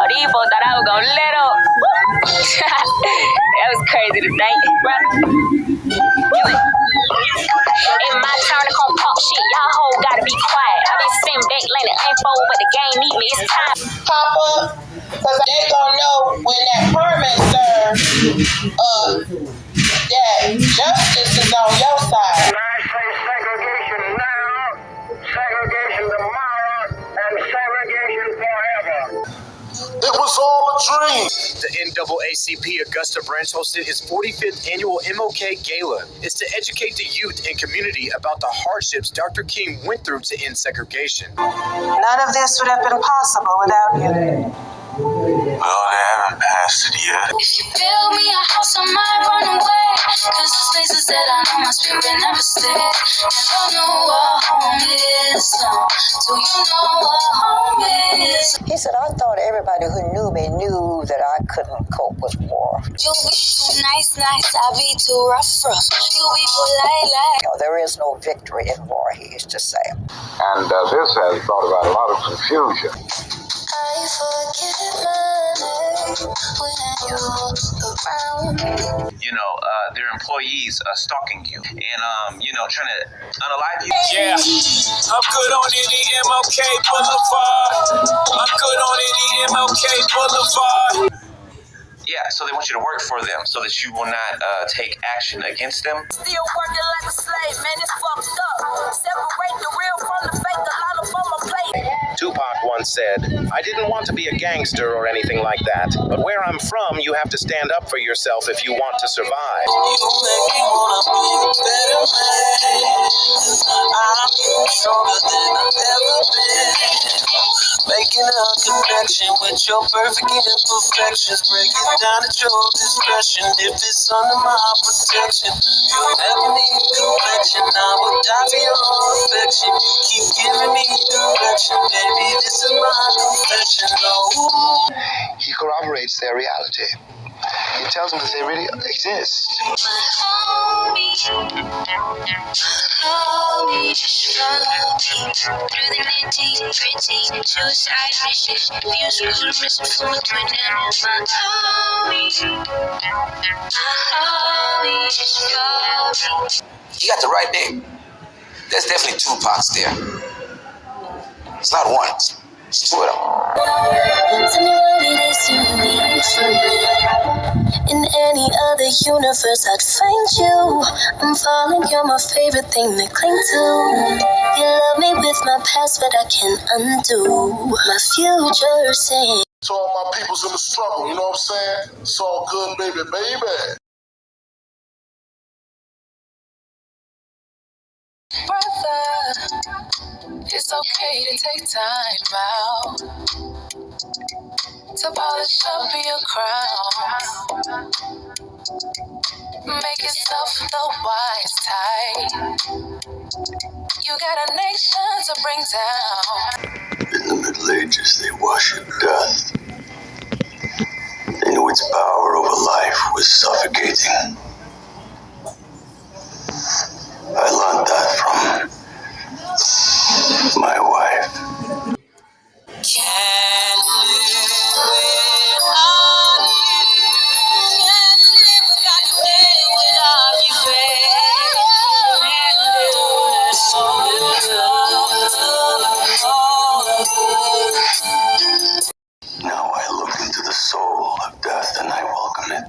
These folks thought I was gonna let up. That was crazy to think, bro. In my turn to come pop shit, y'all hoes gotta be quiet. I been sitting back letting it unfold, but the game need me. It's time. Pop up, cause they gonna know when that permit serves, that justice is on your side. I say segregation now, segregation tomorrow, and segregation forever. It was all a dream. The NAACP Augusta branch hosted its 45th annual MLK Gala. It's to educate the youth and community about the hardships Dr. King went through to end segregation. None of this would have been possible without you. Well, they haven't passed it yet. If you build me a house, I might run away. Cause there's places that I know my spirit never stay. Never know what home is. Do you know what home is? He said, I thought everybody who knew me knew that I couldn't cope with war. You be too nice, I be too rough. You be polite. You know, there is no victory in war, he used to say. And this has brought about a lot of confusion. I forget my name when you're around. You know, their employees stalking you and, you know, trying to unalive you. Yeah, I'm good on any MLK Boulevard. I'm good on any MLK Boulevard. Yeah, so they want you to work for them so that you will not take action against them. Still working like a slave, man, it's fucked up. Separate the real from the fake, a lot of on my plate. Tupac once said, I didn't want to be a gangster or anything like that, but where I'm from, you have to stand up for yourself if you want to survive. You make me wanna be a better man. I'm stronger than I've ever been. Making a connection with your perfect imperfections. Break it down at your discretion. If it's under my protection, you'll never need complexion. I will die for your affection. You keep giving me direction, baby. This is my confession. Oh. He corroborates their reality. He tells them that they really exist. You got the right name. There's definitely two Pacs there. It's not one, it's two of them. Tell me what it is you need from me. In any other universe, I'd find you. I'm falling, you're my favorite thing to cling to. You love me with my past, but I can't undo my future. Saying To all my peoples in the struggle, you know what I'm saying? It's all good, baby, baby. Brother, it's okay to take time out to polish up your crown. Make yourself the wise type. You got a nation to bring down. In the Middle Ages, they worshipped death. They knew its power over life was suffocating. I learned that from my wife. Can't live without you. Can't live without you, babe, without you, babe. Now I look into the soul of death and I welcome it.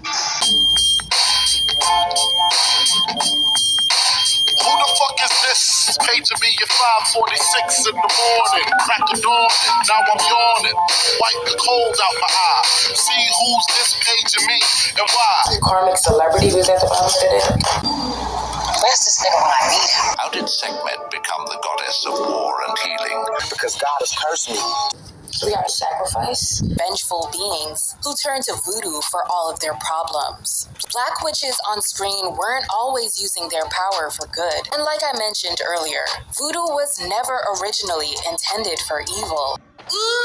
Who the fuck is this? Paging me at 5:46 in the morning. Crack of dawn, now I'm yawning. Wipe the cold out my eye. See who's this paging me and why. Karmic celebrity was at the bottom today. Where's this nigga when I need him? How did Sekhmet become the goddess of war and healing? Because God has cursed me. We got a sacrifice. Vengeful beings who turn to voodoo for all of their problems. Black witches on screen weren't always using their power for good. And like I mentioned earlier, voodoo was never originally intended for evil. Ooh,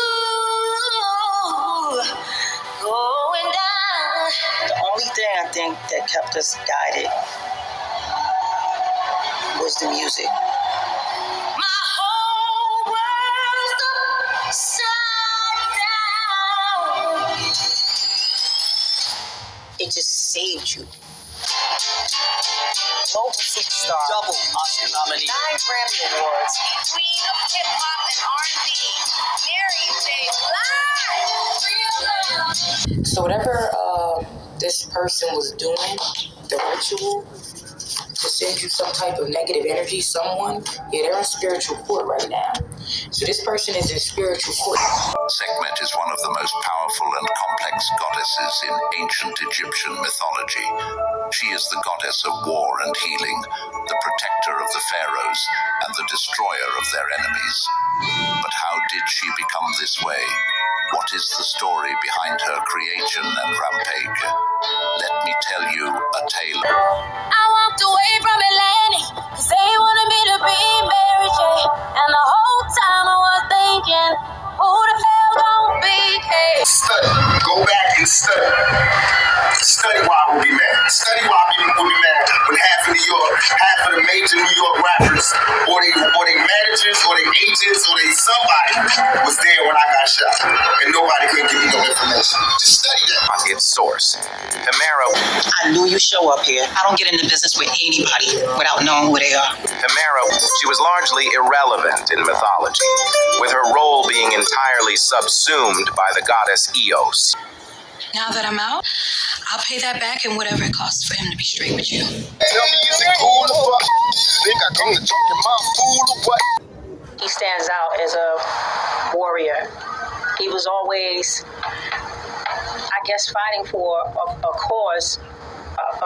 going down. The only thing I think that kept us guided was the music. my whole world's upside down. it just saved you. Global superstar, double Oscar nominee, 9 Grammy Awards, Queen of hip hop and R&B, Mary J. Blige. So whatever this person was doing, the ritual to send you some type of negative energy, someone, they're in spiritual court right now. So this person is in spiritual court. Sekhmet is one of the most powerful and complex goddesses in ancient Egyptian mythology. She is the goddess of war and healing, the protector of the pharaohs, and the destroyer of their enemies. But how did she become this way? What is the story behind her creation and rampage? Let me tell you a tale. I walked away from Atlantic, cause they wanted me to be Mary J. And the whole time I was thinking, who the hell gon' be K? Study. Go back and study. Study why we'll be mad. Study why people will be mad when half of the major New York rappers, or they managers, or they agents, or they somebody was there when I got shot, and nobody could give me no information. Just study that. On its source, Hemera. I knew you show up here. I don't get into business with anybody without knowing who they are. Hemera, she was largely irrelevant in mythology, with her role being entirely subsumed by the goddess Eos. Now that I'm out, I'll pay that back and whatever it costs for him to be straight with you. Tell me, is it cool or what? Think I come to talk your mouth fool or what? He stands out as a warrior. He was always, I guess, fighting for a cause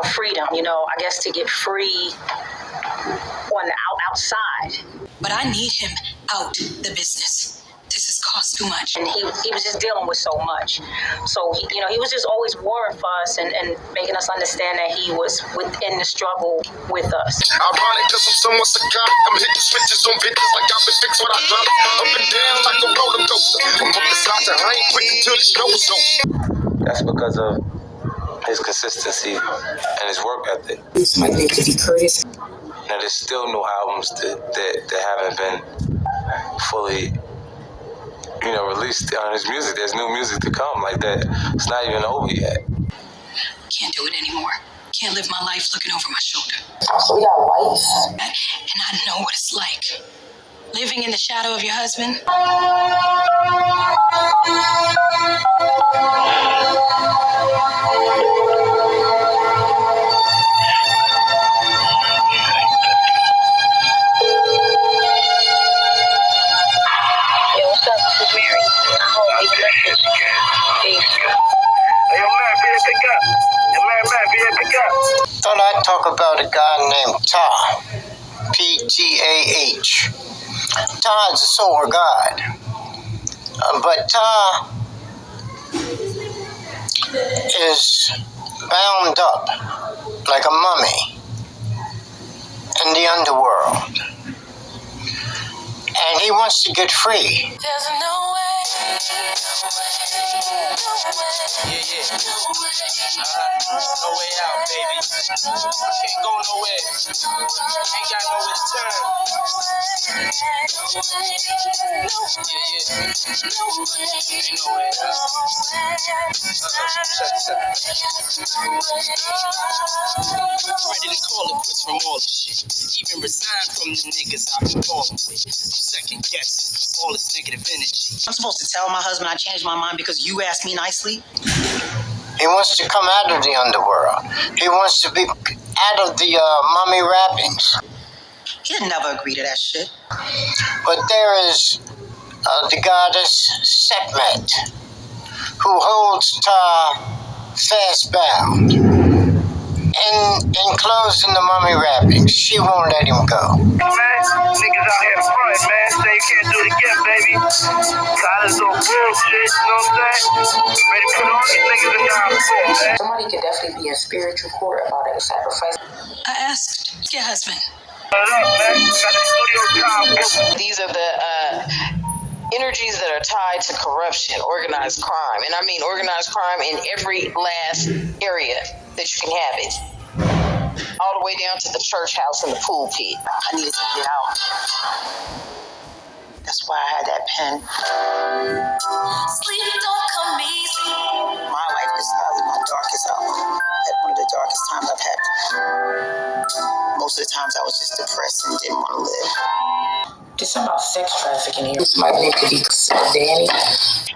of freedom, I guess to get free on the outside. But I need him out the business. This has cost too much. And he was just dealing with so much. So, he was just always warring for us and making us understand that he was within the struggle with us. Ironic, cause I'm somewhat psychotic. I'm hitting switches on bitches like I've been fixed what I drop. Up and down like a roller coaster. I'm up beside you, I ain't quick until the snow's over. That's because of his consistency and his work ethic. Somebody named T. Curtis. Now, there's still new albums that haven't been fully released on his music. There's new music to come like that. It's not even over yet. Can't do it anymore. Can't live my life looking over my shoulder. So we got wife. And I know what it's like. Living in the shadow of your husband. Thought I'd talk about a guy named Tah, P-T-A-H. Tah is a solar god, but Tah is bound up like a mummy in the underworld, and he wants to get free. There's no way. No way out, baby. I can't go nowhere. Ain't got nowhere to turn. Ain't no way out. Ready to call it quits from all this shit. Even resign from the niggas I've been calling with. I'm second guessing all this negative energy. I'm supposed to tell my husband I changed my mind because you asked me nicely? He wants to come out of the underworld. He wants to be out of the mummy wrappings. He'd never agree to that shit. But there is the goddess Sekhmet, who holds Tah fast bound and enclosed in the mummy wrappings. She won't let him go. Man, niggas out here front, man. Say you can't do it again, baby. Tired of some bullshit, you know what I'm saying? Ready to put all these niggas in down before, man. Somebody could definitely be in spiritual court about a sacrifice. I asked your husband. These are the energies that are tied to corruption, organized crime. And I mean organized crime in every last area that you can have it. All the way down to the church house and the pool pit. I needed to get out. That's why I had that pen. Sleep don't come easy. My life is probably my darkest hour. of the times I was just depressed and didn't want to live. There's something about sex trafficking here. This might need to be Danny.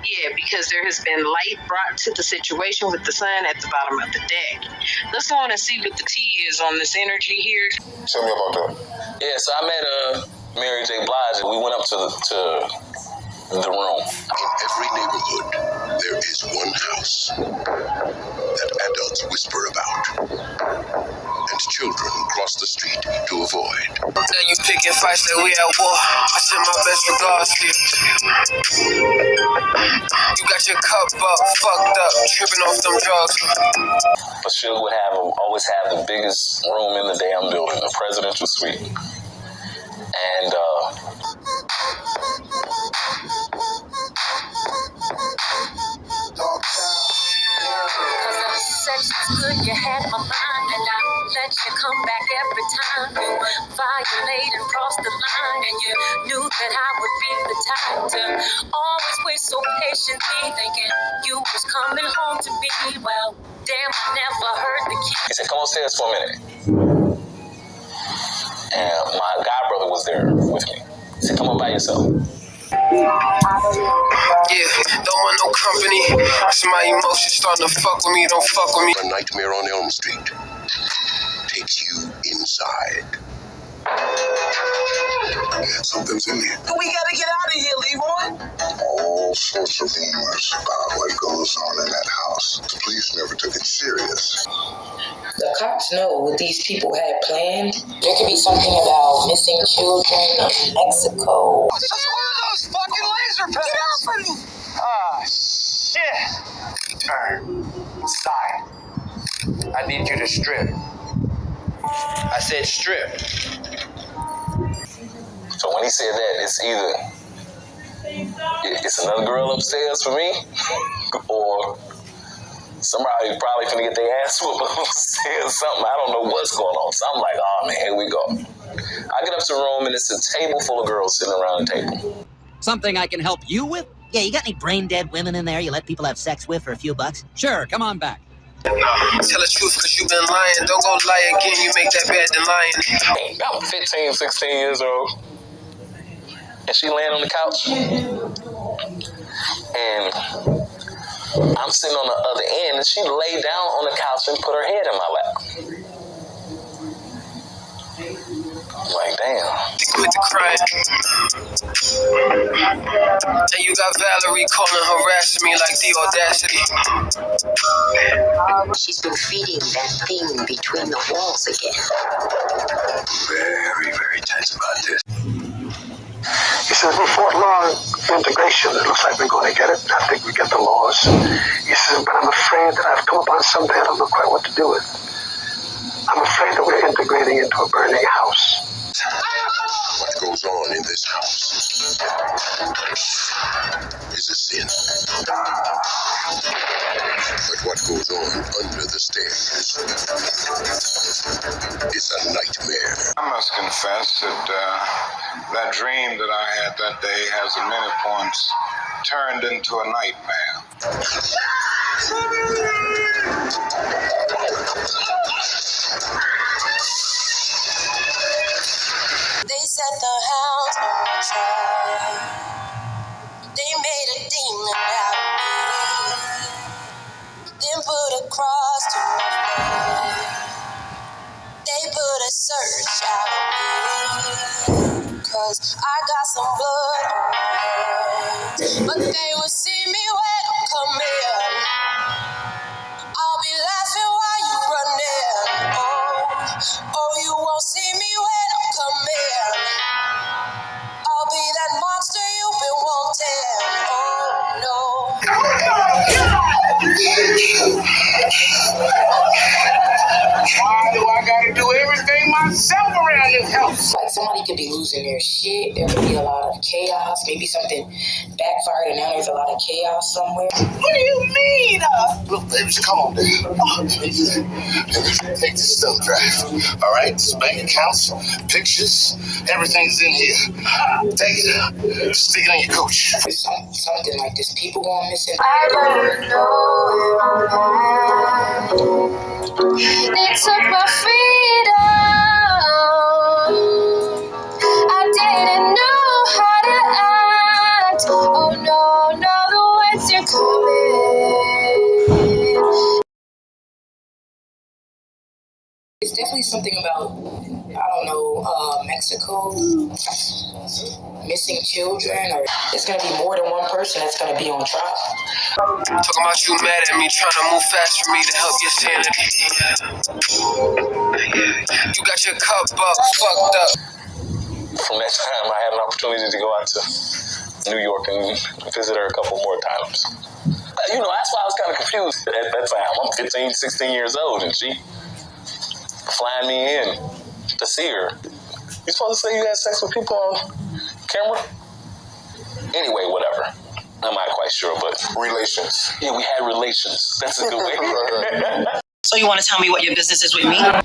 Yeah, because there has been light brought to the situation with the sun at the bottom of the deck. Let's go on and see what the tea is on this energy here. Tell me about that. Yeah, so I met Mary J. Blige, and we went up to the room. In every neighborhood, there is one house that adults whisper about, and children cross the street to avoid. Now you picking fights that we at war. I send my best regards to you. You got your cup up, fucked up, tripping off them drugs. But Suge would always have the biggest room in the damn building, the presidential suite. And Sex was good, you had my mind, and I let you come back every time you violate and cross the line, and you knew that I would be the type to always wait so patiently, thinking you was coming home to me. Well, damn, I never heard the key. he said, "Come upstairs for a minute." And my god brother was there with me. He said, "Come up by yourself." Yeah, don't want no company. It's my emotions starting to fuck with me, don't fuck with me. A Nightmare on Elm Street takes you inside. Something's in here. We gotta get out of here, Leroy. All sorts of rumors about what goes on in that house. The police never took it serious. The cops know what these people had planned. There could be something about missing children in Mexico. It's just one of those fucking laser pens. Get off of me. Ah, shit. Turn. Side. I need you to strip. I said strip. So when he said that, it's either it's another girl upstairs for me, or somebody probably finna get their ass whooped upstairs, something. I don't know what's going on. So I'm like, oh man, here we go. I get up to the room and it's a table full of girls sitting around the table. Something I can help you with? Yeah, you got any brain-dead women in there you let people have sex with for a few bucks? Sure, come on back. Tell the truth, cause you been lying. Don't go lie again, you make that bad than lying. I'm 15, 16 years old. And she laying on the couch. And I'm sitting on the other end, and she lay down on the couch and put her head in my lap. I'm like, damn. Quit the crying. And you got Valerie calling, harassing me like the audacity. She's been feeding that thing between the walls again. Very, very tense about this. He says, before long integration, it looks like we're going to get it. I think we get the laws. He says, but I'm afraid that I've come upon something I don't know quite what to do with. I'm afraid that we're integrating into a burning house. What goes on in this house is a sin. But what goes on under the stairs is a nightmare. I must confess that that dream that I had that day has at many points turned into a nightmare. They set the hounds on my trail. They made a demon out of me. Then put a cross to my face. They put a search out of me. Cause I got some blood on my hands. But they will see me when I'm coming. I'll be laughing while you running. Oh, you won't see me when I'm coming. I'll be that monster you've been wanting. Oh no. Why do I gotta do everything myself around this house? Like somebody could be losing their shit. There could be a lot of chaos. Maybe something backfired and now there's a lot of chaos somewhere. What do you mean? Look, baby, come on, baby. Take this stuff drive. All right, this bank accounts, pictures, everything's in here. Take it. Stick it in your coach. It's something like this. People going missing. I don't know. They took my freedom. It's definitely something about, I don't know, Mexico, missing children, or it's going to be more than one person that's going to be on trial. Talking about you mad at me, trying to move fast for me to help your sanity. You got your cup up, fucked up. From that time, I had an opportunity to go out to New York and visit her a couple more times. You know, that's why I was kind of confused at that time. I'm 15, 16 years old, and she flying me in to see her. You supposed to say you had sex with people on camera? Anyway, whatever. I'm not quite sure, but... Relations. Yeah, we had relations. That's a good way. So you want to tell me what your business is with me? I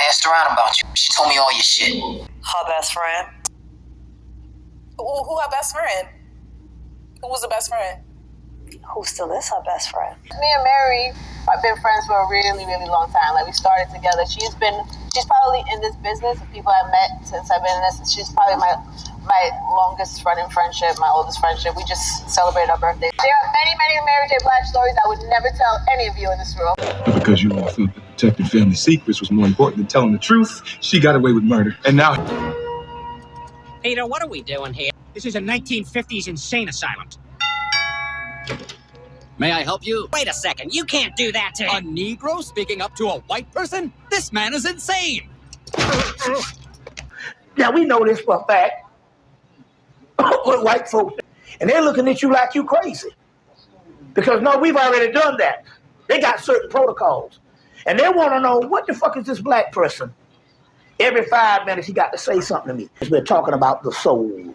asked around about you. She told me all your shit. Her best friend. Who her best friend? Who was the best friend? Who still is her best friend? Me and Mary have been friends for a really, really long time. Like, we started together. She's probably in this business of people I've met since I've been in this. She's probably my longest running friendship, my oldest friendship. We just celebrated our birthday. There are many, many Mary J. Blige stories I would never tell any of you in this room. But because you all felt that protecting family secrets was more important than telling the truth, she got away with murder. And now... Peter, what are we doing here? This is a 1950s insane asylum. May I help you? Wait a second, you can't do that to him. A Negro speaking up to a white person? This man is insane. Now, we know this for a fact with white folks, and they're looking at you like you crazy. Because, no, we've already done that. They got certain protocols, and they want to know, what the fuck is this black person? Every 5 minutes, he got to say something to me. We're talking about the soul,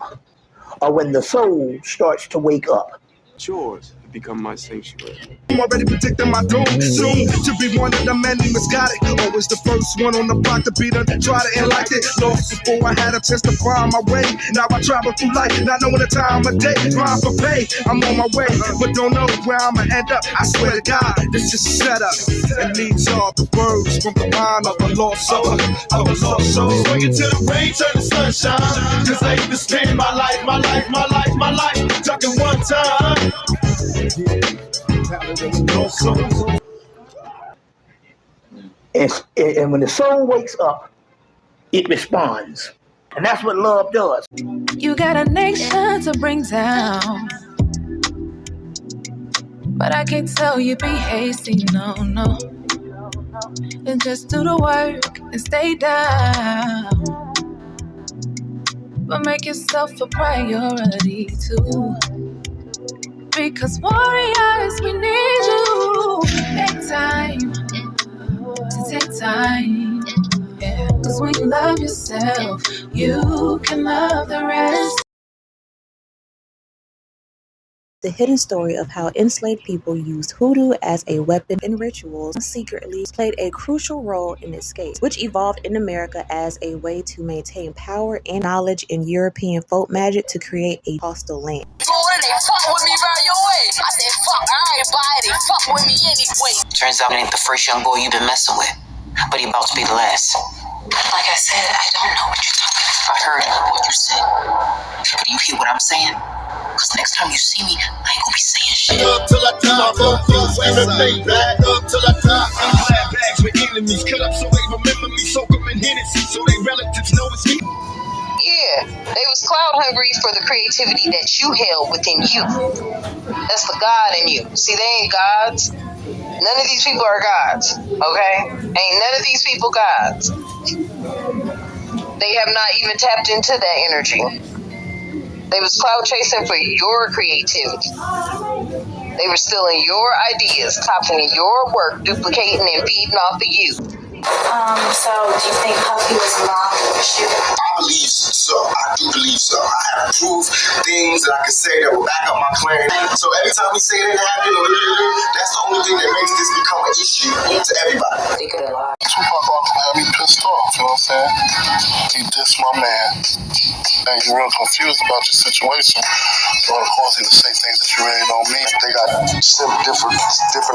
or when the soul starts to wake up. Chores become my sanctuary. I'm already predicting my doom. Soon to be one of the many misguided. Always the first one on the block to beat her. Try to end like it. Lost before I had a chance to find my way. Now I travel through life, not knowing the time of day. Trying for pay, I'm on my way, but don't know where I'ma end up. I swear to God, this is set up. It needs all the words from the mind of a lost soul. Swing it to the rain, turn to sunshine. Cause I used to spend my life, ducking one time. And when the soul wakes up, it responds. And that's what love does. You got a nation to bring down, but I can't tell you be hasty, no. And just do the work and stay down. But make yourself a priority too. Because warriors, we need you. Take time to take time. Yeah. Cause when you love yourself, you can love the rest. The hidden story of how enslaved people used hoodoo as a weapon in rituals secretly played a crucial role in escape, which evolved in America as a way to maintain power and knowledge in European folk magic to create a hostile land. Florida, they fuck with me round your way. I said, fuck everybody, they fuck with me anyway. Turns out it ain't the first young boy you've been messing with, but he about to be the last. Like I said, I don't know what you're talking about. I heard what you said. But do you hear what I'm saying? Because next time you see me, I ain't gonna be saying shit. Up till I die, fuck things, everything back up till I die. I'm glad bags with enemies, cut up so they remember me, soak up in Hennessy, so they relatives know it's me. Yeah, they was cloud hungry for the creativity that you held within you. That's the God in you. See, they ain't gods. None of these people are gods, okay? Ain't none of these people gods. They have not even tapped into that energy. They was cloud chasing for your creativity. They were stealing your ideas, copying your work, duplicating and feeding off of you. So do you think Puffy was involved with the shooting? I believe so. I do believe so. I have proof, things that I can say that will back up my claim. So every time we say it didn't happen, that's the only thing that makes this become an issue to everybody. They could have lied. Tupac had me pissed off, you know I'm saying? He dissed my man. And you're real confused about your situation. But of course, he would say things that you really don't mean. They got different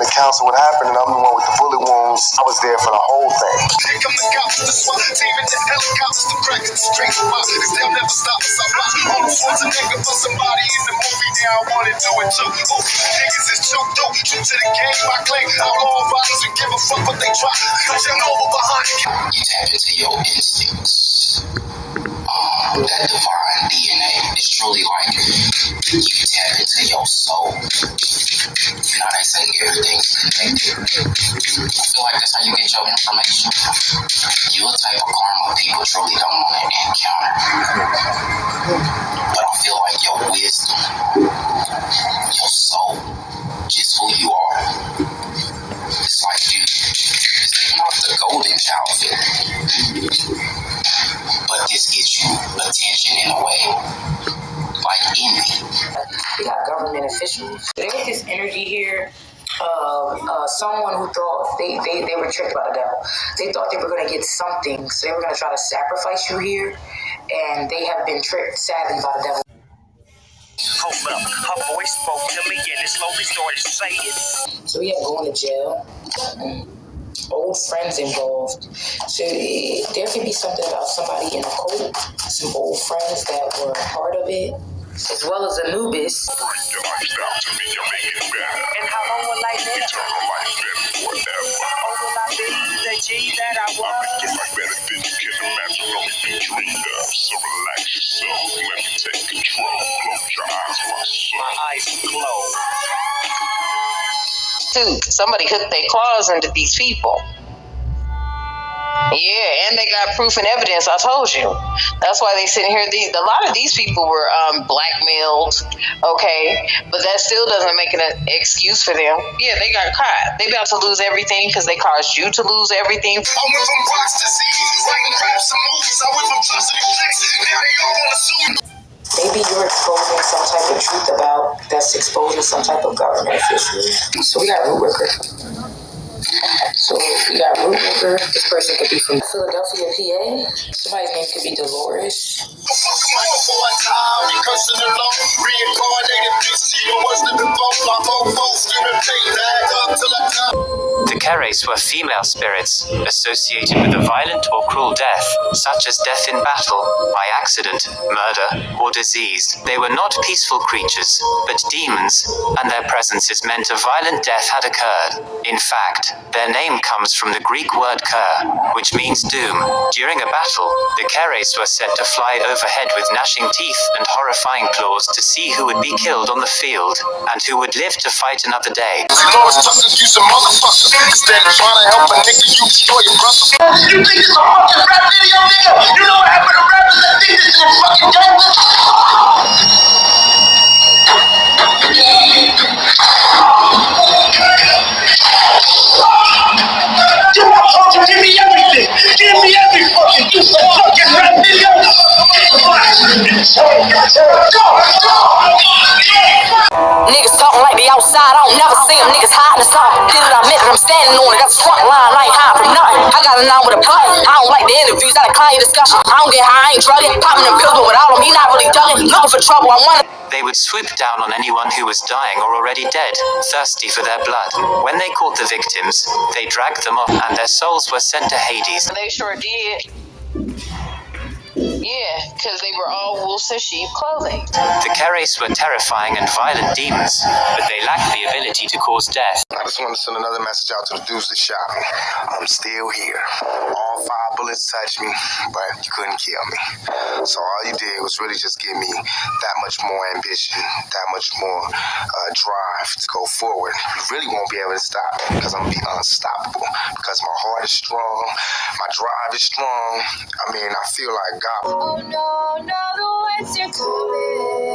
accounts of what happened, and I'm the one with the bullet wounds. I was there for the whole thing. Here come the cops, the SWAT team and the helicopters, the crackers, the straight spot. They'll never stop us. I watch all the ones a nigga for somebody in the movie. Now I wanna do it too. Ooh, niggas is too dope. True to the game, I claim. Outlaw riders and give a fuck what they try. Cause you know behind it. You tap into your instincts. That divine DNA is truly like you tap into your soul. You know, they say everything's connected. I feel like that's how you get your information. You're a type of karma people truly don't want to encounter. But I feel like your wisdom, your soul, just who you are. It's like it's not the golden child feeling. But this gets you attention in a way, like envy. We got government officials. There's this energy here of someone who thought they were tricked by the devil. They thought they were going to get something, so they were going to try to sacrifice you here, and they have been tricked, sadly, by the devil. Hold up, her voice spoke to me and it slowly started saying. So we have going to jail. Old friends involved. So there could be something about somebody in a cult, some old friends that were a part of it, as well as Anubis. Bring your lifestyle to me, you'll make it better. And how long will I live? Eternal life and forever. Or will I be the G that I was? I make your life better than you can imagine, only be dreamed of. So relax yourself, let me take control. Close your eyes, my soul. My eyes closed. Dude, somebody hooked their claws into these people. Yeah, and they got proof and evidence. I told you. That's why they sitting here. A lot of these people were blackmailed. Okay, but that still doesn't make an excuse for them. Yeah, they got caught. They about to lose everything because they caused you to lose everything. I went from rocks to seeds, writing raps and movies. I went from trusting the streets. Now they all want to sue me. Maybe you're exposing some type of truth about that's exposing some type of government official. So we got root worker. So we got root worker. This person could be from Philadelphia, PA. Somebody's name could be Dolores. The Keres were female spirits associated with a violent or cruel death, such as death in battle, by accident, murder, or disease. They were not peaceful creatures, but demons, and their presences meant a violent death had occurred. In fact, their name comes from the Greek word ker, which means doom. During a battle, the Keres were said to fly overhead with gnashing teeth and horrifying claws to see who would be killed on the field, and who would live to fight another day. You some motherfuckers. Instead of trying to help a nigga, you destroy your brother. You think this is a fucking rap video, nigga? You know what happened to rappers that think this is a fucking game? You want fucking give me everything. Give me every fucking piece of fucking rap video. Niggas talking like they outside, I don't never see them. Niggas hiding or something. Did it, I meant it, I'm standing on it. Got the front line, I ain't hiding from nothing. I got a nine with a button. I don't like the interviews, I decline your discussion. I don't get high, I ain't drugging. Popping them pills, but without him, he not really dugging. Looking for trouble, I'm one. They would swoop down on anyone who was dying or already dead, thirsty for their blood. When they caught the victims, they dragged them off, and their souls were sent to Hades. They sure did. Yeah, because they were all wolves in sheep clothing. The Keres were terrifying and violent demons, but they lacked the ability to cause death. I just want to send another message out to the dudes that shot me. I'm still here. All 5 bullets touched me, but you couldn't kill me. So all you did was really just give me that much more ambition, that much more drive to go forward. You really won't be able to stop me because I'm going to be unstoppable. Because my heart is strong, my drive is strong. I mean, I feel like God. Oh no, the words you're coming.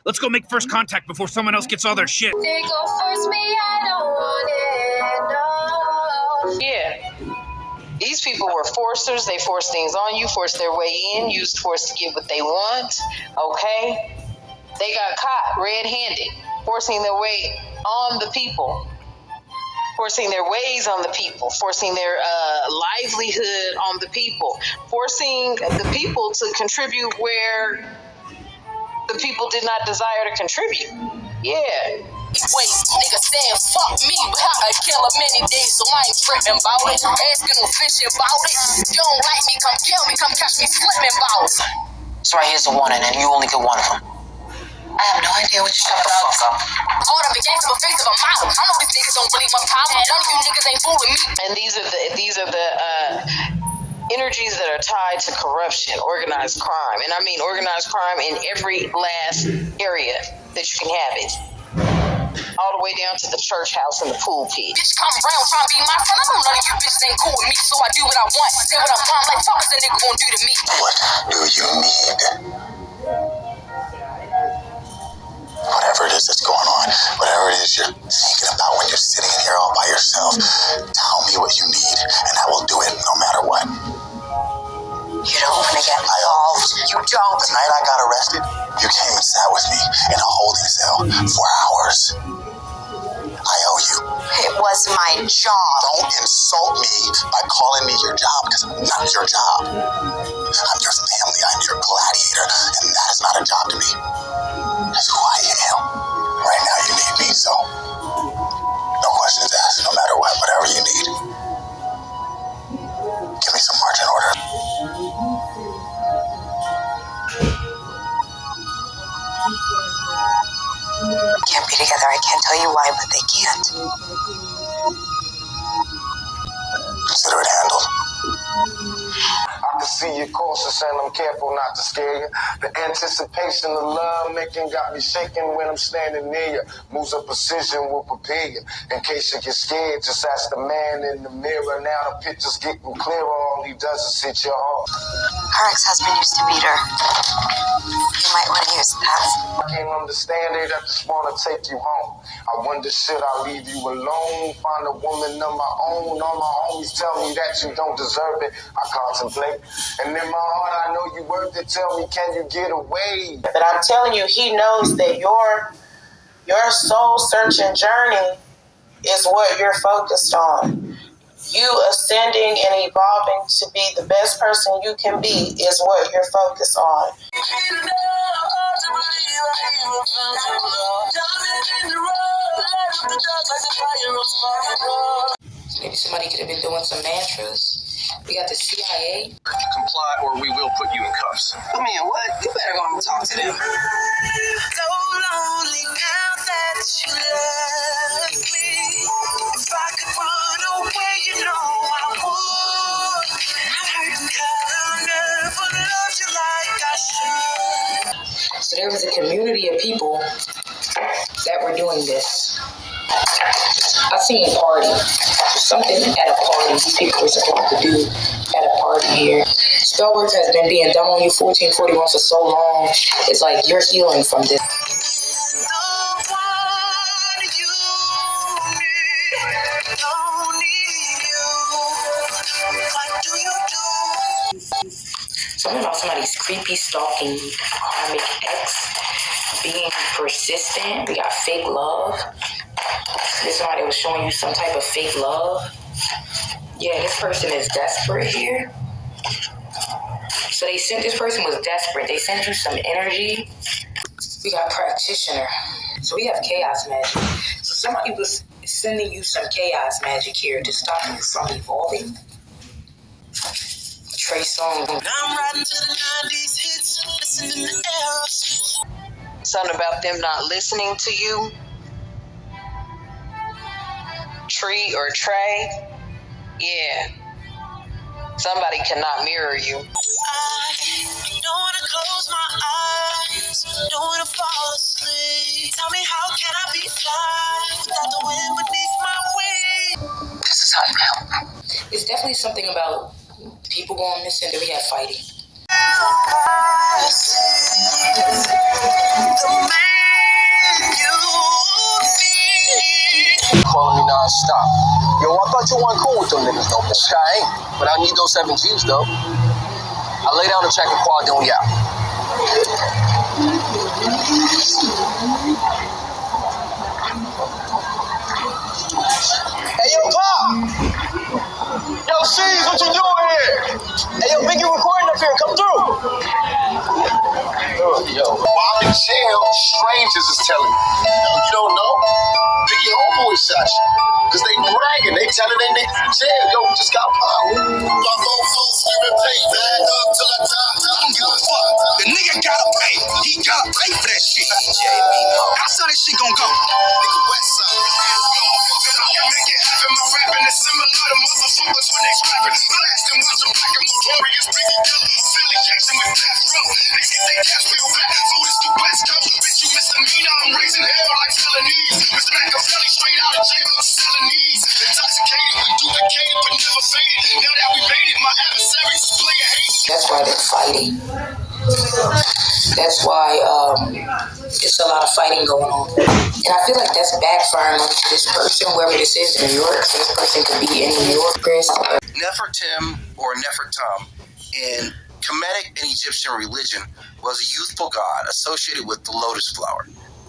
Let's go make first contact before someone else gets all their shit. They go force me, I don't want it, no. Yeah. These people were forcers. They forced things on you, forced their way in, used force to get what they want. Okay? They got caught red-handed, forcing their way on the people. forcing their ways on the people, forcing their livelihood on the people, forcing the people to contribute where the people did not desire to contribute. Yeah. Wait, nigga saying fuck me, but I kill him many days, so I ain't tripping about it. Asking no fishing about it. You don't like me, come kill me, come catch me slipping about it. So right here's the warning, and you only get one of them. I have no idea what you're talking about. All up against my face of a model. I know these niggas don't believe my power. None of you niggas ain't fooling me. And these are the energies that are tied to corruption, organized crime. And I mean organized crime in every last area that you can have it. All the way down to the church house and the pool pit. Bitch, come around trying to be my friend. I know none of you bitches ain't cool with me, so I do what I want. Say what I want, like fuck is a nigga gonna do to me? What do you need? Whatever it is that's going on, whatever it is you're thinking about when you're sitting in here all by yourself, tell me what you need, and I will do it no matter what. You don't want to get involved. You don't. The night I got arrested, you came and sat with me in a holding cell for hours. I owe you. It was my job. Don't insult me by calling me your job, because I'm not your job. I'm your family. I'm your gladiator, and that is not a job to me. That's who I am. Right now you need me, so no questions asked, no matter what, whatever you need. Give me some marching order. Can't be together. I can't tell you why, but they can't. Consider it handled. I can see you cautious and I'm careful not to scare you. The anticipation of love making got me shaking when I'm standing near you. Moves of precision will prepare you. In case you get scared, just ask the man in the mirror. Now the picture's getting clearer. All he does is hit your heart. Her ex-husband used to beat her. You might want to use that. I can't understand it. I just want to take you home. I wonder, should I leave you alone? Find a woman of my own. All my homies tell me that you don't deserve it. I contemplate. And in my heart, I know you worth it. Tell me, can you get away? But I'm telling you, he knows that your soul searching journey is what you're focused on. You ascending and evolving to be the best person you can be is what you're focused on. Maybe somebody could have been doing some mantras. We got the CIA. Comply or we will put you in cuffs. I mean, what? You better go and talk to them. So lonely now that you left me. If I could run away, you know I would. I'm hurting 'cause I never loved you like I should. So there was a community of people that were doing this. I seen a party. Something at a party these people were supposed to do at a party here. Spell work has been being done on you 1441 for so long. It's like you're healing from this. Something about somebody's creepy, stalking, karmic ex, being persistent. We got fake love. This somebody was showing you some type of fake love. Yeah, this person is desperate here. So this person was desperate. They sent you some energy. We got practitioner. So we have chaos magic. So somebody was sending you some chaos magic here to stop you from evolving. Trey Songz. I'm riding to the 90s hits, listening to Aerosmith. Something about them not listening to you. Tree or Trey. Yeah. Somebody cannot mirror you. I don't want to close my eyes, don't want to fall asleep. Tell me, how can I be fly without the wind beneath my wings? This is how you help. It's definitely something about people going missing that we have fighting. Calling me non-stop. Yo, I thought you weren't cool with them niggas, though. I ain't. But I need those 7 G's, though. I lay down the check and quad down, yeah. Hey, yo, C's, what you doing here? Hey, yo, Big, you recording up here. Come through. Yo. While I'm in jail, strangers is telling me. Yo, you don't know? Biggie homeboy shot you. Cause they bragging. They telling they niggas in jail. Yo, we just got power. My folks screaming pay. Bag up till I die. I don't give a fuck. The nigga gotta pay. He gotta pay for that shit. That's how this shit gon' go. Nigga West Side. If I can make it happen, my rapping is similar to motherfuckers when they scrapping. Blasting watch them like I'm notorious. Biggie Killer. Affiliation with Deathrow. Niggas get their cash real back. Food is the West Coast. Bitch, you misdemeanor. I'm raising hell like felonies. Mr. Machiavelli straight out of jail. I'm selling these. Intoxicated, we duplicated, but never faded. Now that we made it, my adversaries is playing hate. That's why they're fighting. That's why it's a lot of fighting going on. And I feel like that's backfiring on this person, whoever this is in New York. So this person could be in New York, Chris. Nefertim or Nefertum in Kemetic and Egyptian religion was a youthful god associated with the lotus flower.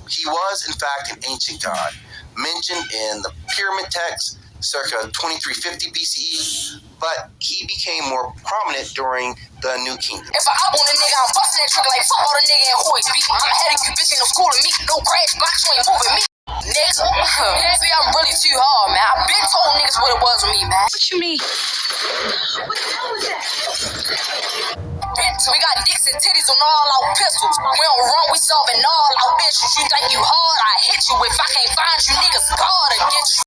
He was, in fact, an ancient god, mentioned in the pyramid text circa 2350 BCE, but he became more prominent during the New Kingdom. If I up on a nigga, I'm busting that trick like fuck all the nigga in Hoyt. I'm ahead of you, bitch, ain't no school to me. No crash box, you ain't moving me. Niggas, maybe I'm really too hard, man. I been told niggas what it was with me, man. What you mean? What the hell was that? Bitch, we got dicks and titties on all our pistols. We don't run, we solving all our issues. You think you hard, I hit you. If I can't find you, niggas God against you.